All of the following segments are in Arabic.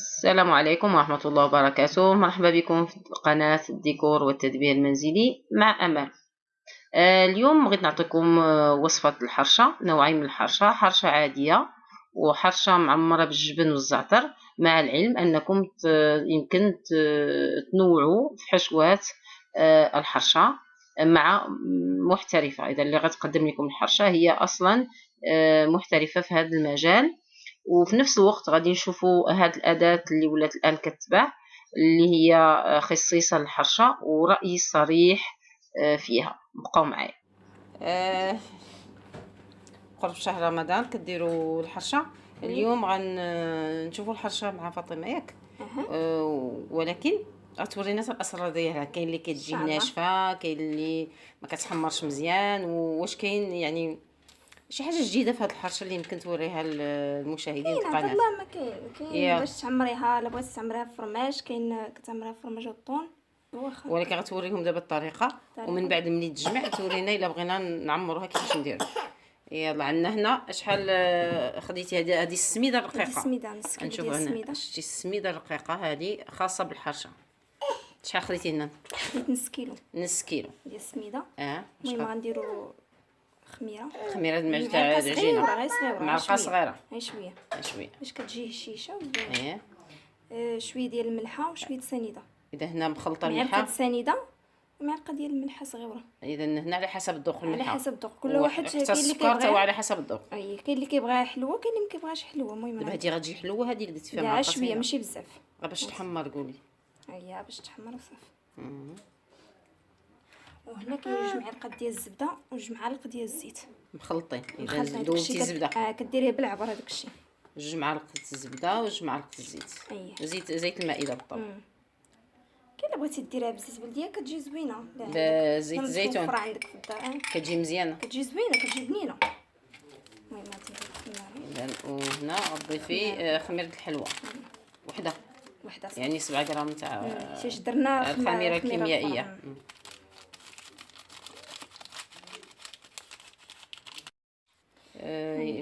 السلام عليكم ورحمة الله وبركاته. مرحبا بكم في قناة الديكور والتدبير المنزلي مع أمل. اليوم بغيت نعطيكم وصفة الحرشة، نوعين من الحرشة، حرشة عادية وحرشة معمرة بالجبن والزعتر، مع العلم أنكم يمكن تنوعوا في حشوات الحرشة مع محترفة. إذا اللي غتقدم لكم الحرشة هي أصلا محترفة في هذا المجال، وفي نفس الوقت غادي نشوفوا هاد الأداة اللي ولات الآن كتباع، اللي هي خصيصة للحرشة ورأيي الصريح فيها. بقاو معايا. قرب شهر رمضان كديروا الحرشة. اليوم غنشوفوا الحرشة مع فاطمة ياك. ولكن غتورينا الاسرار ديالها. كاين اللي كتجي ناشفه، كاين اللي ما كتحمرش مزيان، واش كاين يعني شي حاجه جديده في هذه الحرشه اللي يمكن توريها للمشاهدين القناه؟ والله ما كاين باش تعمريها. لا بغيتي تعمريها فرماج، كاين كتعمريها فرماج والطون، ولكن غتوريهم دابا الطريقه، ومن بعد ملي تجمع تورينا الا بغينا نعمروها كيفاش نديرو. يلا عندنا هنا شحال خديتي؟ هذه السميده الرقيقه. السميده نص كيلو ديال السميده. شتي السميده الرقيقه هذه خاصه بالحرشه. شحال خديتي هنا؟ خديت نص كيلو. نص كيلو ديال السميده. المهم غنديروا خميره المعجون تاع العجينه، غير صغيره، معلقه صغيره، غير شويه شويه باش كتجي هشيشه. شويه ديال الملحه وشويه سنيده. اذا هنا مخلطه الملحه، معلقه سنيده ومعلقه ديال الملحه صغيره. اذا هنا على حسب الذوق الملحه، على حسب الذوق كل واحد. كاين اللي كيبغي على حسب الذوق. كاين اللي كيبغيها حلوه، كاين اللي ما كيبغاش حلوه. المهم دابا هذه غتجي حلوه، هذه اللي درت فيها معلقه شويه ماشي بزاف، غير باش تحمر. قولي باش تحمر وصافي. وهنا كاين 2 معالق ديال الزبده و2 معالق ديال الزيت مخلطين. اذا دوبتي الزبده كديريها بالعبر. هذاك الشيء 2 معالق الزبده و2 معالق الزيت. زيت المائده بالطبع. كاين اللي بغيتي ديريها بزيت بلديه كتجي زوينه، زيت الزيتون عندك في الدار كتجي مزيانه، كتجي زوينه، كتجي بنينه. المهم اذا وهنا غتضيفي خميره الحلوى وحده يعني 7 غرام تاع درنا الخميره الكيميائيه.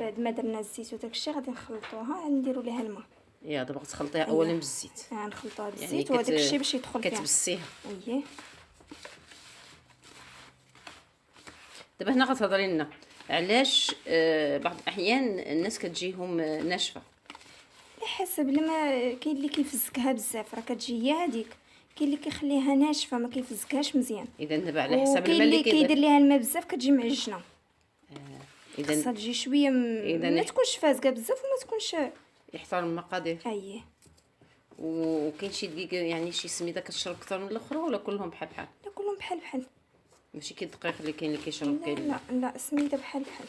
بعد ما درنا الزيت وداك الشيء غادي نخلطوها، نديروا ليها الماء. دابا غتخلطيها اولا بالزيت. نخلطوها بالزيت وهذاك الشيء باش يدخل فيها، كتبسيها. دابا هنا غتهضري لنا علاش بعض الاحيان الناس كتجيهم ناشفه. على حسب لما كاين اللي كيفزكها بزاف راه كتجي هي هذيك، كاين اللي كيخليها ناشفه ما كيفزكهاش مزيان. اذا دابا على حسب الماء اللي كيدير ليها الماء بزاف كتجي معجنه. اذا خاصها تجي شويه ما تكونش فازقه بزاف وما تكونش. يحترم المقادير. وكاين شي دقيق يعني شي سميده كتشرب اكثر من الاخرى ولا كلهم بحال بحال؟ لا كلهم بحال بحال، ماشي كي الدقيق اللي كاين اللي كيشرب. لا لا سميده بحال بحال.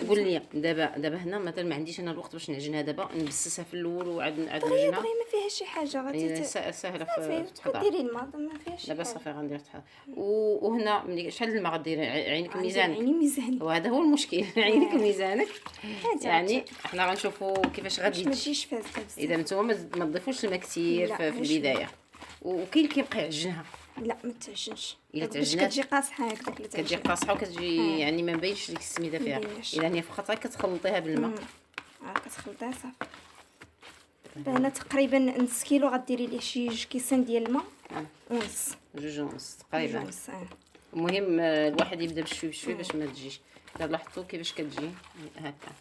قول لي دابا هنا مثلا ما عنديش انا الوقت باش نعجنها، دابا نبسسها في الاول وعاد نعجنها. ما فيها شي حاجه، غادي ساهله في التحضير. ديري الماء ما فيهاش. دابا صافي غندير التحضير. وهنا ملي شحال الماء غديري؟ عينك ميزانك. عيني ميزاني، وهذا هو المشكل. عينك ميزانك. يعني حنا غنشوفوا كيفاش غادي ما تجيش فازكه بزاف. اذا نتوما ما تضيفوش الماء كثير في البدايه. وكاين اللي كيبقى يعجنها. لا ما تعجنش، الا تعجنات كتجي قاصحه هكذاك. كتجي قاصحه وكتجي يعني ما مبينش ديك السميده فيها. اذا هي فقط غير كتخلطيها بالماء. كتخلطيها صافي. هنا تقريبا نص كيلو غديري ليه شي 2 كيسان ديال الماء ونص، 2 ونص تقريبا. المهم الواحد يبدا بشوي بشوي باش ما تجيش. الا لاحظتوا كيفاش كتجي هكا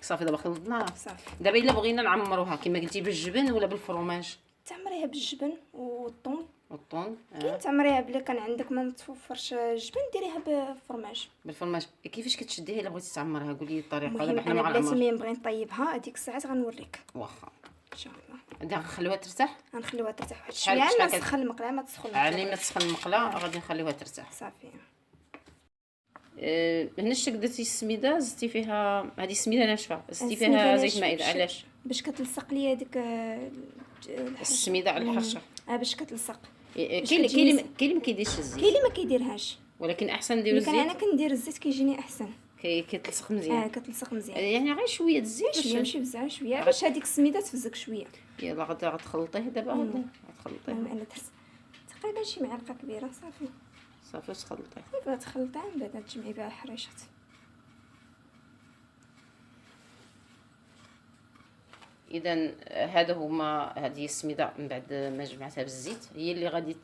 صافي. دابا خلطناها صافي. دابا الا بغينا نعمروها كما قلتي بالجبن ولا بالفرماج؟ تعمريها بالجبن والطون. كاين تعمريها بلا كان عندك ما متوفرش الجبن ديريها بالفرماج. كيفاش كتشديها الا بغيتي تعمرها؟ قولي لي الطريقه. دابا حنا بلاتي ملي نبغي نطيبها هذيك الساعات غنوريك. واخا ان شاء الله. غادي نخليوها ترتاح. غنخليوها ترتاح واحد شويه على تسخن المقله. ما تسخن على ما تسخن المقله غادي نخليوها ترتاح صافي. هنا شتك درتي السميده زدتي فيها هذه السميده ناشفه، زدتي فيها زيت مائده. علاش؟ باش كتلصق ليا هذيك السميده على الحرشه. باش كتلصق. كاين اللي ما كيديرش الزيت، كاين اللي ما كيديرهاش، ولكن احسن نديرو الزيت. انا كندير الزيت كيجيني احسن. كتلصق مزيان. كتلصق مزيان يعني غير شويه الزيت باش ماشي بزاف، شويه باش هذيك السميده تفزك شويه. يلا غتخلطيه دابا. غتخلطيه انا درت تقريبا شي معلقه كبيره. صافي تخلطيه. صافي تخلطيها من بعد تجمعي بها الحريشات. اذا هذه السميده من بعد ما جمعتها بالزيت هي اللي غادي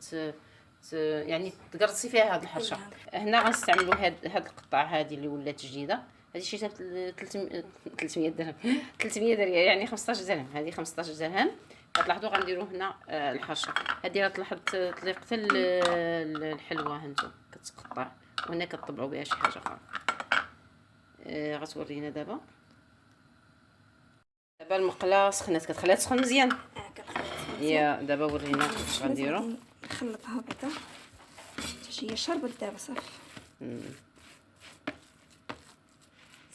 يعني تقرصي فيها هاد الحرشه. هنا غنستعملوا هاد القطعه هذه اللي ولات جديده، هذه شريتها ب 300 درهم 300 ريال يعني 15 درهم. هذه 15 درهم. كتلاحظوا غنديروا هنا الحرشه هذه راه طلعت طريقه الحلوه هانتو كتقطع، وهنا كطبعوا بها شي حاجه اخرى. غتورينا دابا المقله سخنات، كتخليها تسخن مزيان. يا دابا ورينا كيفاش غنديروا. نخلطها بعدا حتى هي شربت دابا صافي.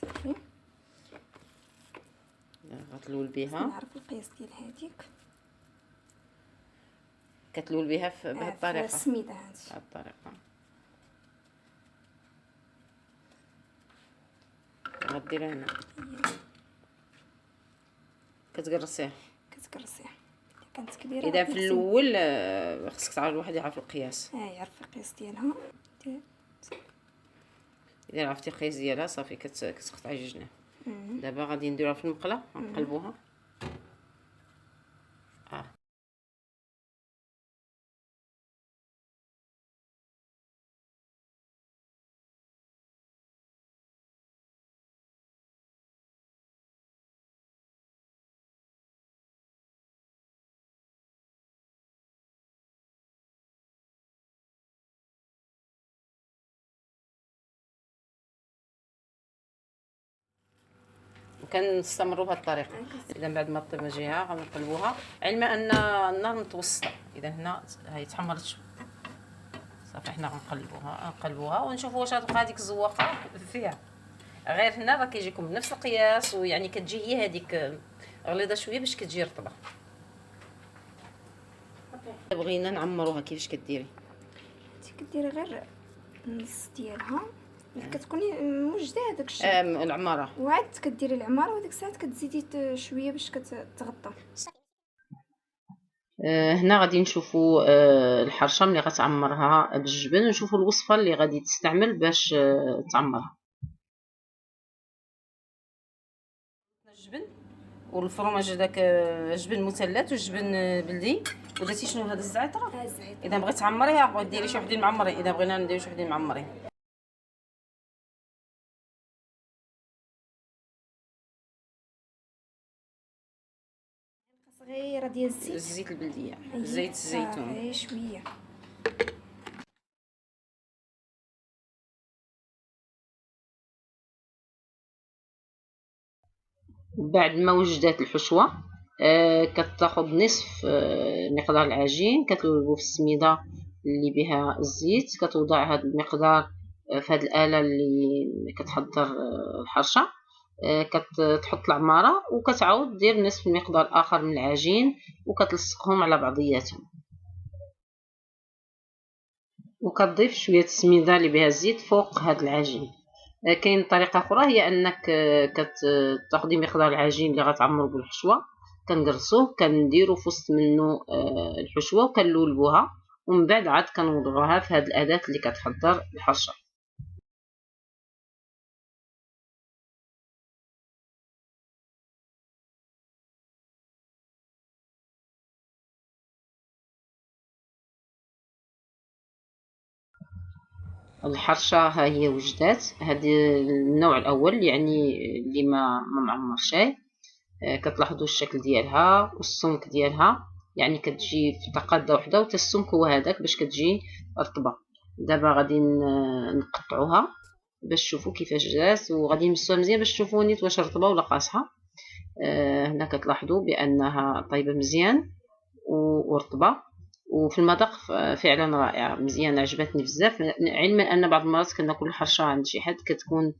صافي غتلول بها. نعرف القياس ديال هذيك. كتلول بها بهذه الطريقه. السميده هذه بهذه الطريقه غديرها هنا. كتقرصيه كانت كبيره. اذا في الاول خصك تعرف الواحد يعرف القياس. يعرف القياس ديالها. اذا عرفتي القياس ديالها صافي كتقطعي جوج. دابا غادي نديروها في المقله ونقلبوها. وكنستمروا بهذه الطريقه. اذا بعد ما طيب جهه غنقلبوها، علما ان النار متوسطه. اذا هنا هي تحمرت صافي، حنا غنقلبوها ونشوفوا واش غتبقى هذيك الزواقه فيها. غير هنا راه كيجيكم بنفس القياس، ويعني كتجي هي هذيك غليظه شويه باش كتجي رطبه. بغينا نعمروها كيفاش كديري؟ كديري غير النص ديالها كتكوني موجده هذاك الشيء. العماره، وعاد كديري العماره وديك الساعات كتزيدي شويه باش كتغطى. هنا غادي نشوفوا الحرشه ملي غتعمرها بالجبن، ونشوفوا الوصفه اللي غادي تستعمل باش تعمرها. الجبن والفرماج داك جبن مثلث وجبن بلدي، ودرتي شنو هذا الزعتر. اذا بغيتي تعمريها ديري شي وحدين معمرين. اذا بغينا نديرو شي وحدين معمرين صغيره ديال الزيت البلديه، زيت الزيتون شويه. بعد ما وجدات الحشوه كتاخذ نصف مقدار العجين، كتلوبو في السميده اللي بها الزيت، كتوضع هذا المقدار في هذه الاله اللي كتحضر الحرشه، كتحط العماره وكتعاود دير نصف المقدار اخر من العجين وكتلصقهم على بعضياتهم، وكتضيف شويه السميده اللي بها الزيت فوق هذا العجين. كاين طريقه اخرى هي انك كتاخدي مقدار العجين اللي غتعمروا بالحشوه، كنقرصوه كنديروا في وسط منه الحشوه وكنلولبوها، ومن بعد عاد كنوضعوها في هذه الاداه اللي كتحضر الحرشه. الحرشه ها هي وجدات. هذا النوع الاول يعني اللي ما معمر شيء. كتلاحظوا الشكل ديالها والسمك ديالها، يعني كتجي في طقاده وحده وتا السمك هو هذاك باش كتجي رطبه. دابا غادي نقطعوها باش تشوفوا كيفاش جات، وغادي نمسوها مزيان باش تشوفوا نيت واش رطبه ولا قاصحه. هنا كتلاحظوا بانها طيبه مزيان ورطبه، وفي المذاق فعلا رائعه مزيان، عجبتني بزاف. علما ان بعض المرات كناكل الحرشه عند شي حد كتكون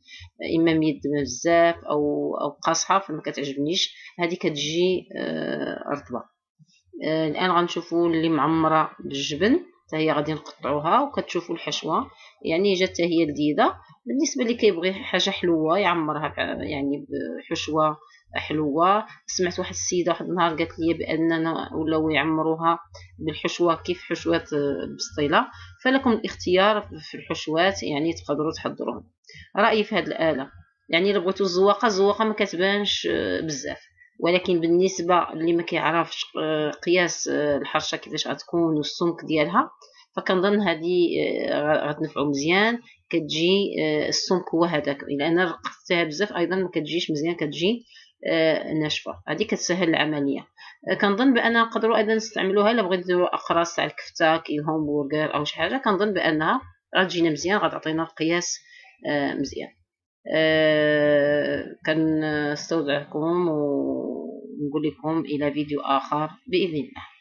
اما ميدمه بزاف او قاصحه فما كتعجبنيش، هذه كتجي رطبه. الان غنشوفوا اللي معمره بالجبن حتى هي غادي نقطعوها، وكتشوفوا الحشوه يعني جات حتى هي لذيذه. بالنسبه اللي كيبغي حاجه حلوه يعمرها يعني بحشوه حلوه. سمعت واحد السيده واحد النهار قالت لي باننا ولاو يعمروها بالحشوه كيف حشوات البسطيله، فلكم الاختيار في الحشوات، يعني تقدروا تحضروهم. رايي في هذه الاله يعني الا بغيتوا الزواقه ما كتبانش بزاف، ولكن بالنسبه اللي ما كيعرفش قياس الحرشه كيفاش غتكون والسمك ديالها، فكنظن هذه غتنفعو مزيان. كتجي السمك هو هذاك، الا انا رققتها بزاف ايضا ما كتجيش مزيان، كتجي ناشفه. هذه كتسهل العمليه. كنظن بان نقدروا ايضا نستعملوها الا بغيت نديروا اقراص تاع الكفته كي الهامبرغر او شي حاجه. كنظن بانها غتجينا مزيان، غتعطينا القياس مزيان. كنستودعكم ونقول لكم الى فيديو اخر باذن الله.